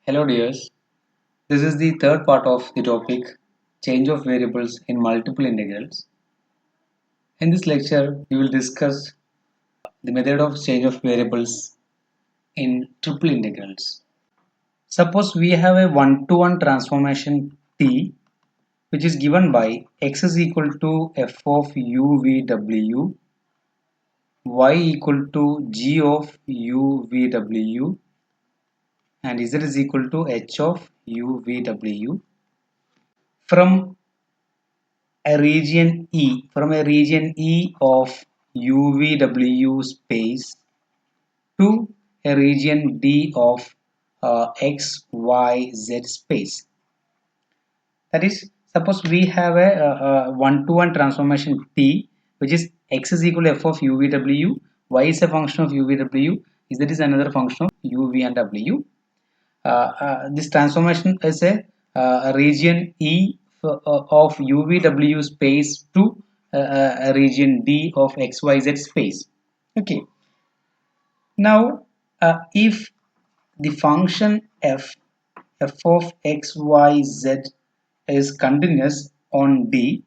Hello dears, this is the third part of the topic change of variables in multiple integrals. In this lecture, we will discuss the method of change of variables in triple integrals. Suppose we have a one-to-one transformation T which is given by x is equal to f of u v w, y equal to g of u v w and z is equal to h of u v w from a region E of UVW space to a region D of XYZ space. That is, suppose we have a one-to-one transformation T, which is x is equal to f of UVW, y is a function of UVW, z is another function of UV and W. This transformation is a region E of UVW space to a region D of XYZ space. Okay. Now, if the function f of XYZ is continuous on D,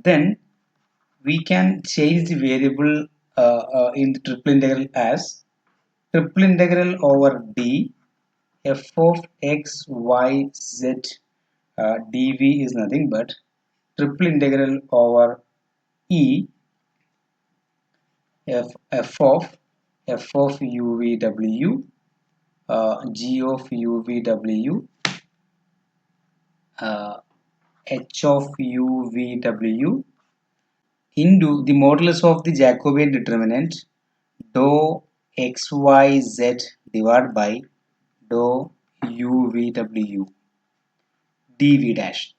then we can change the variable in the triple integral as triple integral over D f of x y z dv is nothing but triple integral over e f of uvw g of uvw h of uvw into the modulus of the Jacobian determinant dou xyz divided by dou uvw dv dash,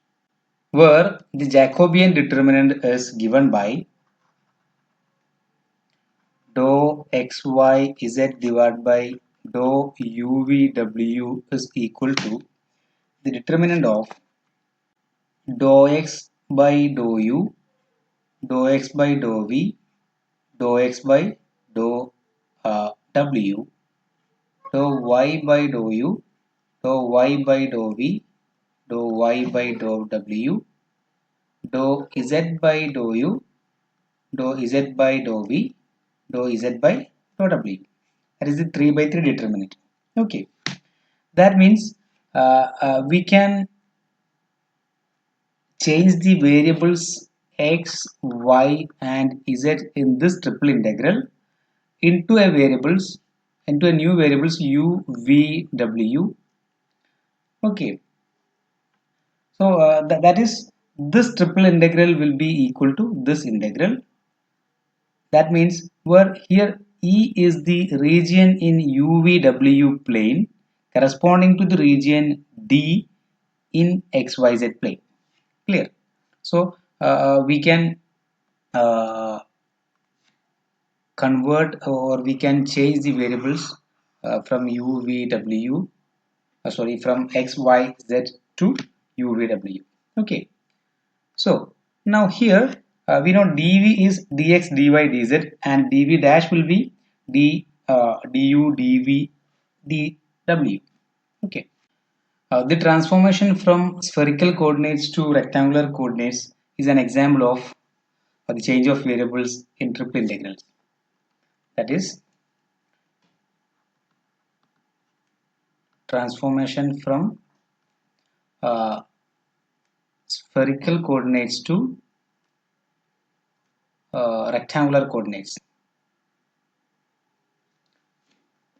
where the Jacobian determinant is given by dou xyz divided by dou uvw is equal to the determinant of dou x by dou u, dou x by dou v, dou x by dou w, dou y by dou u, dou y by dou v, dou y by dou w, dou z by dou u, dou z by dou v, dou z by dou w. That is the 3 by 3 determinant. Okay, that means we can change the variables x, y and z in this triple integral into a new variables u, v, w. Okay, so that is, this triple integral will be equal to this integral. That means where here E is the region in UVW plane corresponding to the region D in XYZ plane. Clear? So we can convert, or we can change the variables from UVW, from XYZ to UVW. Okay. So now here we know dv is dx, dy, dz, and dv dash will be du, dv, dw. Okay. The transformation from spherical coordinates to rectangular coordinates is an example of the change of variables in triple integrals. That is, transformation from spherical coordinates to rectangular coordinates.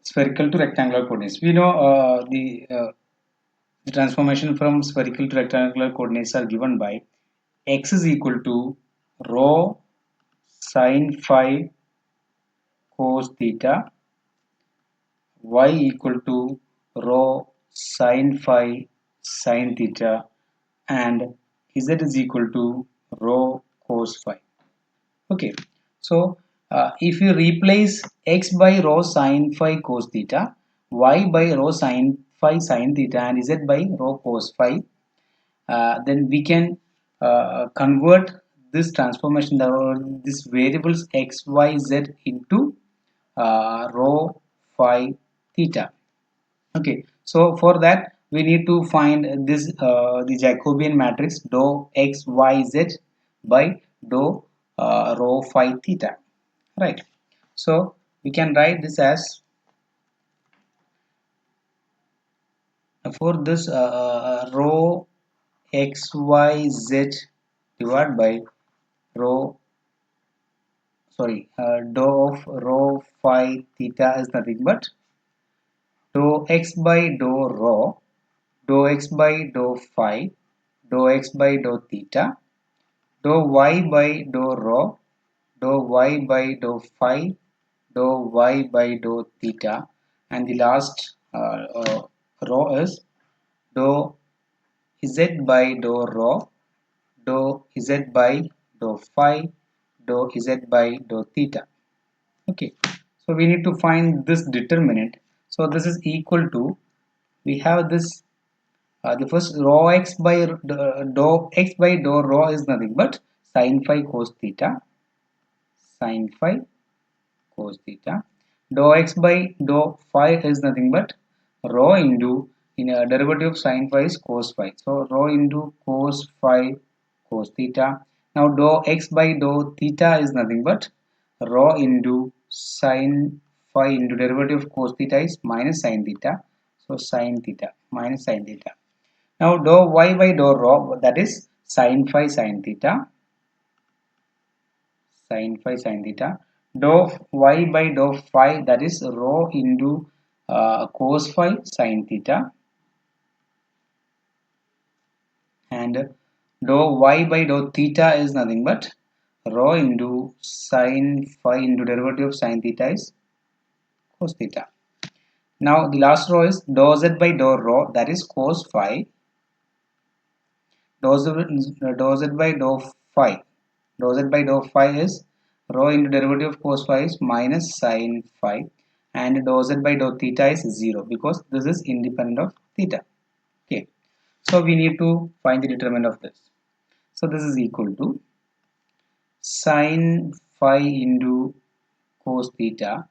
Spherical to rectangular coordinates. We know the transformation from spherical to rectangular coordinates are given by x is equal to rho sine phi cos theta, y equal to rho sine phi sine theta, and z is equal to rho cos phi. Okay, so if you replace x by rho sine phi cos theta, y by rho sine phi sine theta, and z by rho cos phi, then we can convert this transformation, this variables x, y, z into rho phi theta. Okay, so for that we need to find this the Jacobian matrix dou x y z by dou rho phi theta, right? So we can write this as for this rho x y z divided by rho dou of rho phi theta is nothing but dou x by dou rho, dou x by dou phi, dou x by dou theta, dou y by dou rho, dou y by dou phi, dou y by dou theta, and the last row is dou z by dou rho, dou z by dou phi, dou z by dou theta. Okay, so we need to find this determinant. So this is equal to, we have this the first rho x by dou x by dou rho is nothing but sin phi cos theta, sin phi cos theta. Dou x by dou phi is nothing but rho into, in a derivative of sin phi is cos phi, so rho into cos phi cos theta. Now dou x by dou theta is nothing but rho into sin phi into derivative of cos theta is minus sin theta, so sin theta minus sin theta. Now dou y by dou rho, that is sin phi sin theta, sin phi sin theta. Dou y by dou phi, that is rho into cos phi sin theta, and dou y by dou theta is nothing but rho into sin phi into derivative of sin theta is cos theta. Now the last row is dou z by dou rho, that is cos phi, dou z by dou phi, dou z by dou phi is rho into derivative of cos phi is minus sin phi, and dou z by dou theta is 0 because this is independent of theta. Okay, so we need to find the determinant of this. So this is equal to sin phi into cos theta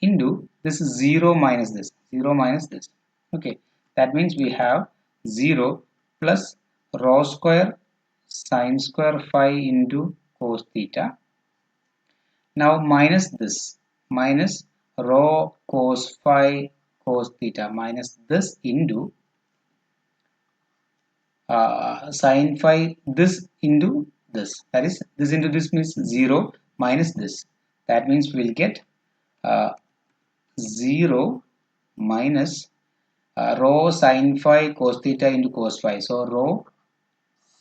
into this is 0 minus this, 0 minus this. Okay, that means we have 0 plus rho square sin square phi into cos theta. Now minus this, minus rho cos phi cos theta minus this into sin phi this into this, that is this into this means 0 minus this, that means we'll get uh, 0 minus rho sin phi cos theta into cos phi, so rho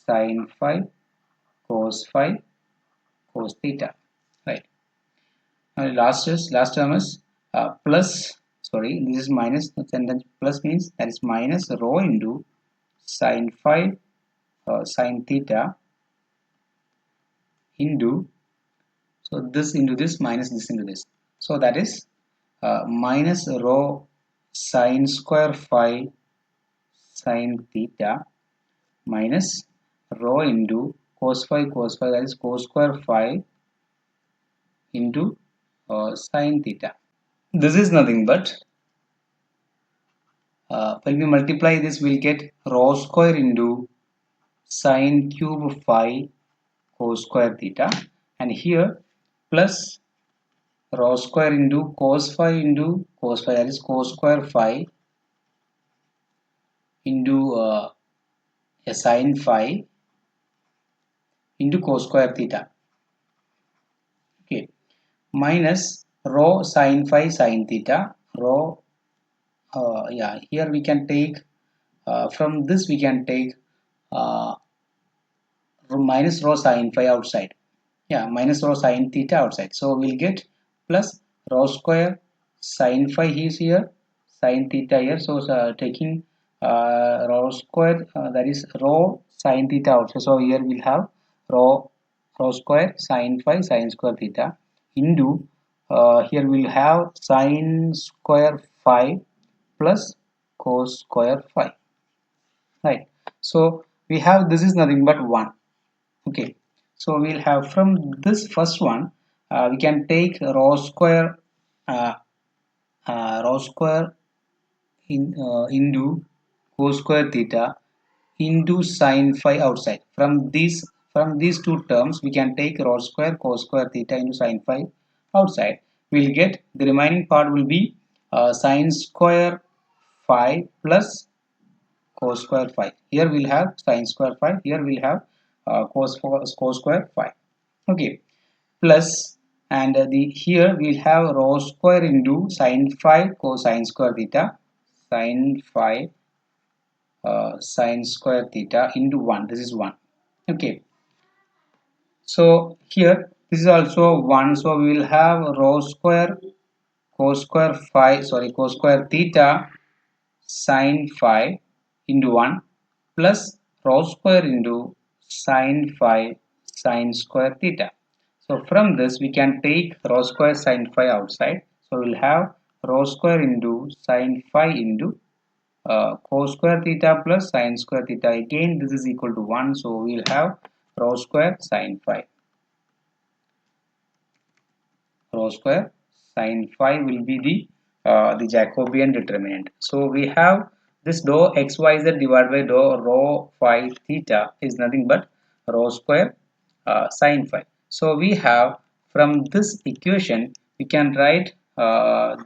sin phi cos phi cos theta, right? Now last term is plus, sorry, this is minus, and then plus means that is minus rho into sin phi sin theta into, so this into this minus this into this, so that is minus rho sin square phi sin theta minus rho into cos phi, that is cos square phi into sin theta. This is nothing but when we multiply this we'll get rho square into sin cube phi cos square theta, and here plus rho square into cos phi into cos phi, that is cos square phi into a sin phi into cos square theta. Okay, minus rho sin phi sin theta, rho yeah, here we can take from this we can take uh, minus rho sin phi outside, yeah, minus rho sin theta outside, so we'll get plus rho square sin phi is here, sin theta here, so taking rho square, that is rho sin theta outside, so here we'll have rho square sin phi sin square theta into here we'll have sin square phi plus cos square phi, right? So we have, this is nothing but 1. Okay, so we'll have from this first one we can take rho square uh, rho square into cos square theta into sin phi outside. From these two terms, we can take rho square cos square theta into sin phi outside. We'll get the remaining part will be sin square phi plus cos square phi. Here we'll have sin square phi. Here we'll have cos square phi. Okay, plus and the here we'll have rho square into sin phi cosine square theta sin phi sin square theta into 1. This is 1. Okay, so here this is also 1, so we will have rho square cos square theta sin phi into 1 plus rho square into sin phi sin square theta. So from this we can take rho square sin phi outside. So we'll have rho square into sin phi into cos square theta plus sin square theta. Again this is equal to 1, so we'll have rho square sin phi. Rho square sin phi will be the Jacobian determinant. So we have this dou xyz divided by dou rho phi theta is nothing but rho square sin phi. So we have from this equation we can write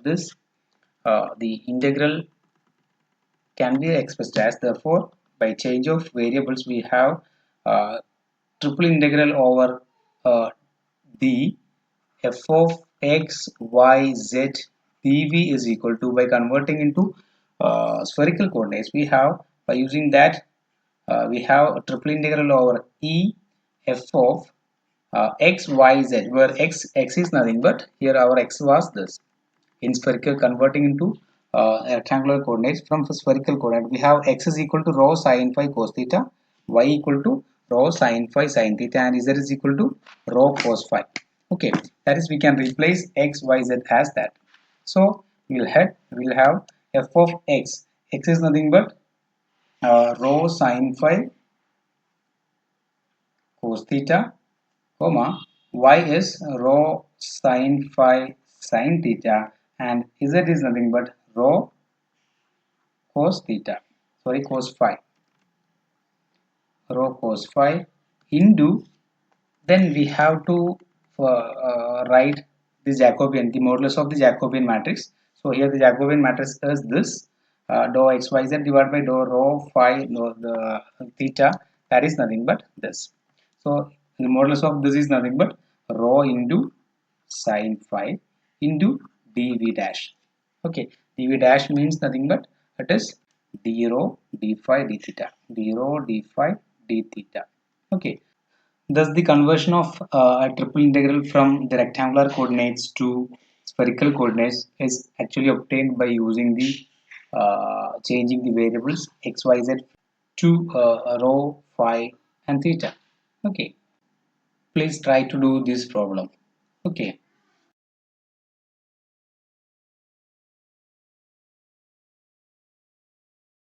this the integral can be expressed as, therefore by change of variables we have triple integral over d f of x y z dv is equal to, by converting into spherical coordinates we have, by using that we have a triple integral over e f of x y z, where x is nothing but here our x was this. In spherical, converting into rectangular coordinates, from spherical coordinate we have x is equal to rho sin phi cos theta, y equal to rho sin phi sin theta, and z is equal to rho cos phi. Okay, that is we can replace x y z as that. So we'll have f of x is nothing but rho sin phi cos theta, comma y is rho sin phi sin theta, and z is nothing but rho cos theta, sorry cos phi, rho cos phi into, then we have to write the Jacobian, the modulus of the Jacobian matrix. So here the Jacobian matrix is this dou xyz divided by dou rho phi the theta, that is nothing but this. So the modulus of this is nothing but rho into sin phi into dv dash. Okay, dv dash means nothing but it is d rho d phi d theta, d rho d phi d theta. Okay, thus the conversion of a triple integral from the rectangular coordinates to spherical coordinates is actually obtained by using the changing the variables x y z to rho phi and theta. Okay, please try to do this problem. Okay.